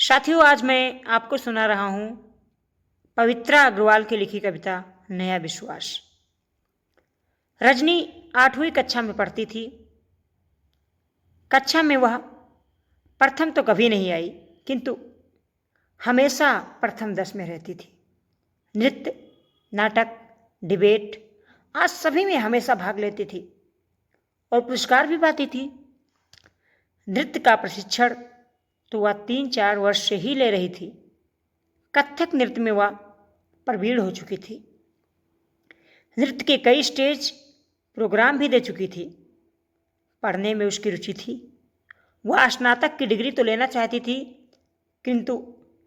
साथियों, आज मैं आपको सुना रहा हूं पवित्रा अग्रवाल की लिखी कविता नया विश्वास। रजनी 8वीं कक्षा में पढ़ती थी। कक्षा में वह प्रथम तो कभी नहीं आई, किंतु हमेशा प्रथम 10 में रहती थी। नृत्य, नाटक, डिबेट आज सभी में हमेशा भाग लेती थी और पुरस्कार भी पाती थी। नृत्य का प्रशिक्षण तो वह 3-4 वर्ष से ही ले रही थी। कथक नृत्य में वह प्रवीण हो चुकी थी। नृत्य के कई स्टेज प्रोग्राम भी दे चुकी थी। पढ़ने में उसकी रुचि थी। वह स्नातक की डिग्री तो लेना चाहती थी, किंतु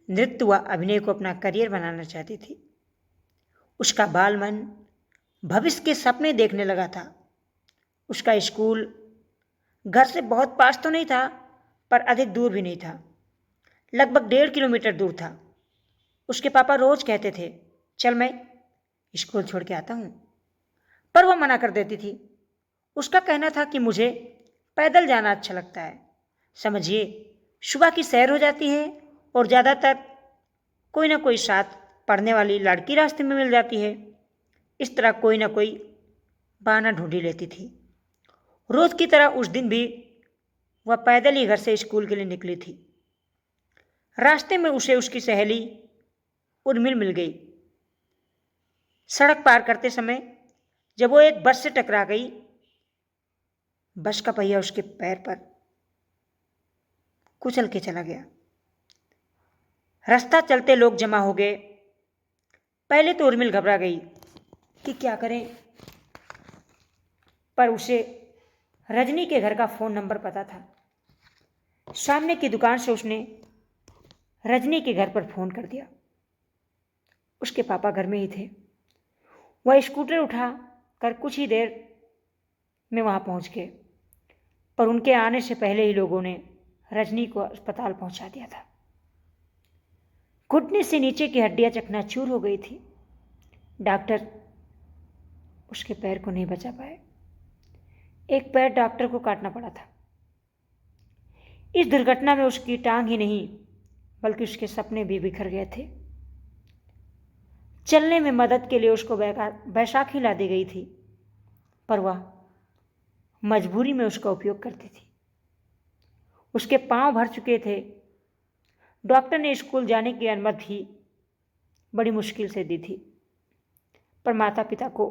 नृत्य व अभिनय को अपना करियर बनाना चाहती थी। उसका बाल मन भविष्य के सपने देखने लगा था। उसका स्कूल घर से बहुत पास तो नहीं था, पर अधिक दूर भी नहीं था। लगभग 1.5 किलोमीटर दूर था। उसके पापा रोज कहते थे, चल मैं स्कूल छोड़ के आता हूं, पर वह मना कर देती थी। उसका कहना था कि मुझे पैदल जाना अच्छा लगता है। समझिए, सुबह की सैर हो जाती है और ज़्यादातर कोई ना कोई साथ पढ़ने वाली लड़की रास्ते में मिल जाती है। इस तरह कोई ना कोई बहाना ढूंढी लेती थी। रोज की तरह उस दिन भी वह पैदल ही घर से स्कूल के लिए निकली थी। रास्ते में उसे उसकी सहेली उर्मिल मिल गई। सड़क पार करते समय जब वो एक बस से टकरा गई, बस का पहिया उसके पैर पर कुचल के चला गया। रास्ता चलते लोग जमा हो गए। पहले तो उर्मिल घबरा गई कि क्या करें, पर उसे रजनी के घर का फोन नंबर पता था। सामने की दुकान से उसने रजनी के घर पर फोन कर दिया। उसके पापा घर में ही थे। वह स्कूटर उठा कर कुछ ही देर में वहां पहुंच गए, पर उनके आने से पहले ही लोगों ने रजनी को अस्पताल पहुंचा दिया था। घुटने से नीचे की हड्डियां चकनाचूर हो गई थी। डॉक्टर उसके पैर को नहीं बचा पाए। एक पैर डॉक्टर को काटना पड़ा था। इस दुर्घटना में उसकी टांग ही नहीं, बल्कि उसके सपने भी बिखर गए थे। चलने में मदद के लिए उसको बैसाखी ला दी गई थी, पर वह मजबूरी में उसका उपयोग करती थी। उसके पांव भर चुके थे। डॉक्टर ने स्कूल जाने की अनुमति बड़ी मुश्किल से दी थी, पर माता पिता को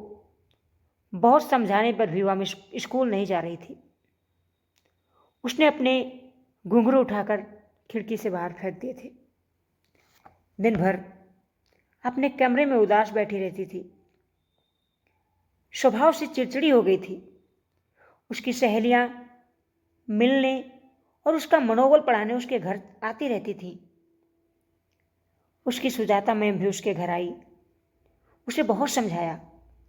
बहुत समझाने पर भी वह स्कूल नहीं जा रही थी। उसने अपने घुंघरू उठाकर खिड़की से बाहर फेंक दिए थे। दिन भर अपने कमरे में उदास बैठी रहती थी। स्वभाव से चिड़चिड़ी हो गई थी। उसकी सहेलियां मिलने और उसका मनोबल बढ़ाने उसके घर आती रहती थी। उसकी सुजाता मैम भी उसके घर आई। उसे बहुत समझाया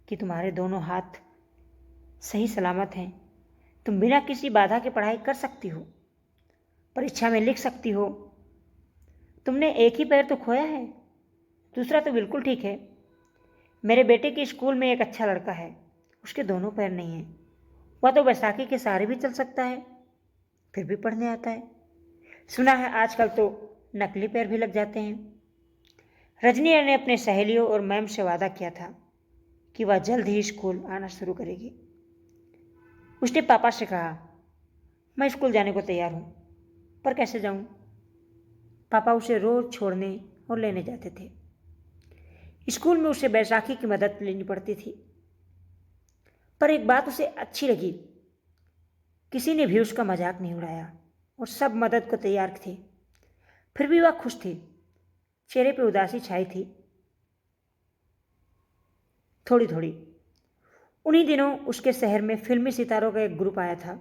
कि तुम्हारे दोनों हाथ सही सलामत हैं, तुम बिना किसी बाधा के पढ़ाई कर सकती हो, परीक्षा में लिख सकती हो। तुमने एक ही पैर तो खोया है, दूसरा तो बिल्कुल ठीक है। मेरे बेटे के स्कूल में एक अच्छा लड़का है, उसके दोनों पैर नहीं हैं। वह तो बैसाखी के सहारे भी चल सकता है, फिर भी पढ़ने आता है। सुना है आजकल तो नकली पैर भी लग जाते हैं। रजनी ने अपने सहेलियों और मैम से वादा किया था कि वह जल्द ही स्कूल आना शुरू करेगी। उसने पापा से कहा, मैं स्कूल जाने को तैयार हूं, पर कैसे जाऊं? पापा उसे रोज छोड़ने और लेने जाते थे। स्कूल में उसे बैसाखी की मदद लेनी पड़ती थी, पर एक बात उसे अच्छी लगी, किसी ने भी उसका मजाक नहीं उड़ाया और सब मदद को तैयार थे। फिर भी वह खुश थी। चेहरे पे उदासी छाई थी थोड़ी थोड़ी। उन्हीं दिनों उसके शहर में फिल्मी सितारों का एक ग्रुप आया था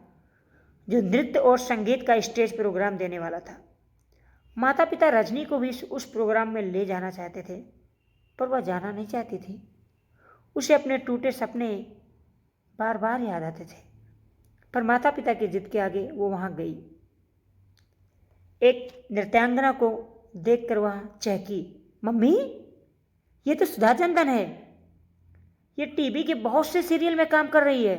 जो नृत्य और संगीत का स्टेज प्रोग्राम देने वाला था। माता पिता रजनी को भी उस प्रोग्राम में ले जाना चाहते थे, पर वह जाना नहीं चाहती थी। उसे अपने टूटे सपने बार बार याद आते थे, पर माता पिता की जिद के आगे वो वहां गई। एक नृत्यांगना को देखकर वह चहकी, मम्मी, ये तो सुधा चंदन है। ये टीवी के बहुत से सीरियल में काम कर रही है।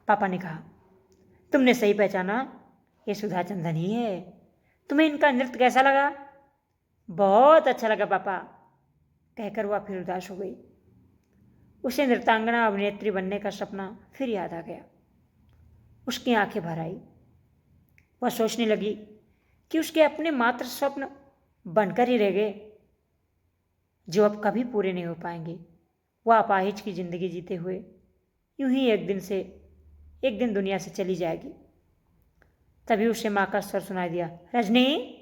पापा ने कहा, तुमने सही पहचाना, ये सुधा चंदन ही है। तुम्हें इनका नृत्य कैसा लगा? बहुत अच्छा लगा पापा, कहकर वह फिर उदास हो गई। उसे नृत्यांगना अभिनेत्री बनने का सपना फिर याद आ गया। उसकी आंखें भर आई। वह सोचने लगी कि उसके अपने मात्र स्वप्न बनकर ही रह गए, जो अब कभी पूरे नहीं हो पाएंगे। वह अपाहिज की जिंदगी जीते हुए यूं ही एक दिन दुनिया से चली जाएगी। तभी उसे माँ का स्वर सुनाई दिया, रजनी,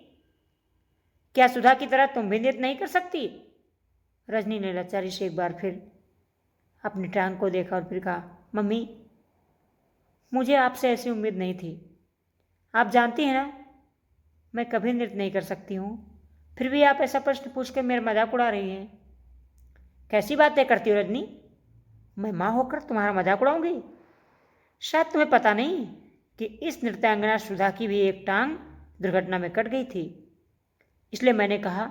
क्या सुधा की तरह तुम भी नृत्य नहीं कर सकती? रजनी ने लाचारी से एक बार फिर अपनी टांग को देखा और फिर कहा, मम्मी, मुझे आपसे ऐसी उम्मीद नहीं थी। आप जानती हैं ना, मैं कभी नृत्य नहीं कर सकती हूँ। फिर भी आप ऐसा प्रश्न पूछकर मेरा मजाक उड़ा रही हैं। कैसी बातें करती हो रजनी? मैं माँ होकर तुम्हारा मजाक उड़ाऊंगी? शायद तुम्हें पता नहीं कि इस नृत्यांगना सुधा की भी एक टांग दुर्घटना में कट गई थी। इसलिए मैंने कहा,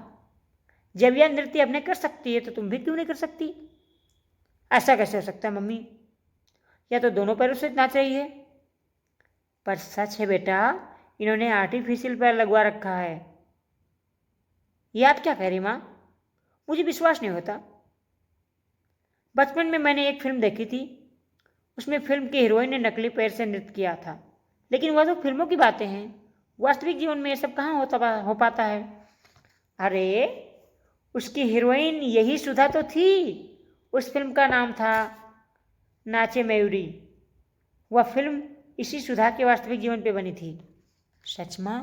जब यह नृत्य अपने कर सकती है तो तुम भी क्यों नहीं कर सकती? ऐसा कैसे हो सकता है मम्मी? या तो दोनों पैरों से नाच रही है। पर सच है बेटा, इन्होंने आर्टिफिशियल पैर लगवा रखा है। ये आप क्या कह रही माँ? मुझे विश्वास नहीं होता। बचपन में मैंने एक फिल्म देखी थी, उसमें फिल्म की हीरोइन ने नकली पैर से नृत्य किया था। लेकिन वह तो फिल्मों की बातें हैं, वास्तविक जीवन में ये सब कहाँ हो पाता है? अरे, उसकी हीरोइन यही सुधा तो थी। उस फिल्म का नाम था नाचे मयूरी। वह फिल्म इसी सुधा के वास्तविक जीवन पे बनी थी। सच माँ?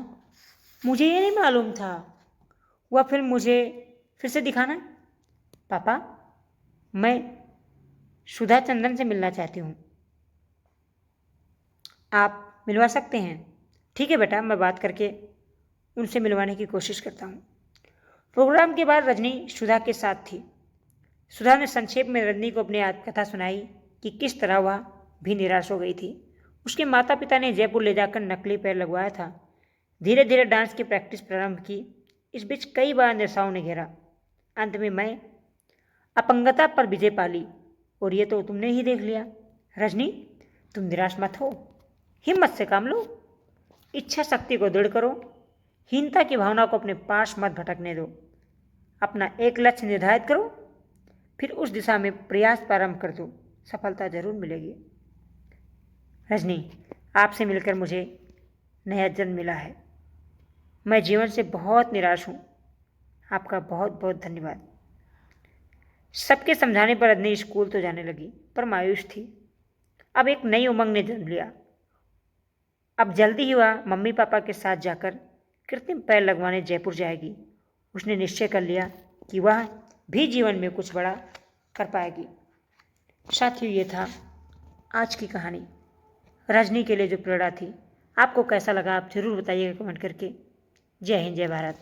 मुझे ये नहीं मालूम था। वह फिल्म मुझे फिर से दिखाना। पापा, मैं सुधा चंदन से मिलना चाहती हूँ। आप मिलवा सकते हैं? ठीक है बेटा, मैं बात करके उनसे मिलवाने की कोशिश करता हूँ। प्रोग्राम के बाद रजनी सुधा के साथ थी। सुधा ने संक्षेप में रजनी को अपनी आत्मकथा सुनाई कि किस तरह वह भी निराश हो गई थी। उसके माता पिता ने जयपुर ले जाकर नकली पैर लगवाया था। धीरे धीरे डांस की प्रैक्टिस प्रारंभ की। इस बीच कई बार निराशाओं ने घेरा। अंत में मैं अपंगता पर विजय पा ली, और ये तो तुमने ही देख लिया। रजनी, तुम निराश मत हो, हिम्मत से काम लो, इच्छा शक्ति को दृढ़ करो, हीनता की भावना को अपने पास मत भटकने दो। अपना एक लक्ष्य निर्धारित करो, फिर उस दिशा में प्रयास प्रारंभ कर दो, सफलता जरूर मिलेगी। रजनी, आपसे मिलकर मुझे नया जन्म मिला है। मैं जीवन से बहुत निराश हूँ। आपका बहुत बहुत धन्यवाद। सबके समझाने पर रजनी स्कूल तो जाने लगी, पर मायूस थी। अब एक नई उमंग ने जन्म लिया। अब जल्दी ही वह मम्मी पापा के साथ जाकर कृत्रिम पैर लगवाने जयपुर जाएगी। उसने निश्चय कर लिया कि वह भी जीवन में कुछ बड़ा कर पाएगी। साथियों, ये था आज की कहानी, रजनी के लिए जो प्रेरणा थी। आपको कैसा लगा आप जरूर बताइएगा कमेंट करके। जय हिंद, जय भारत।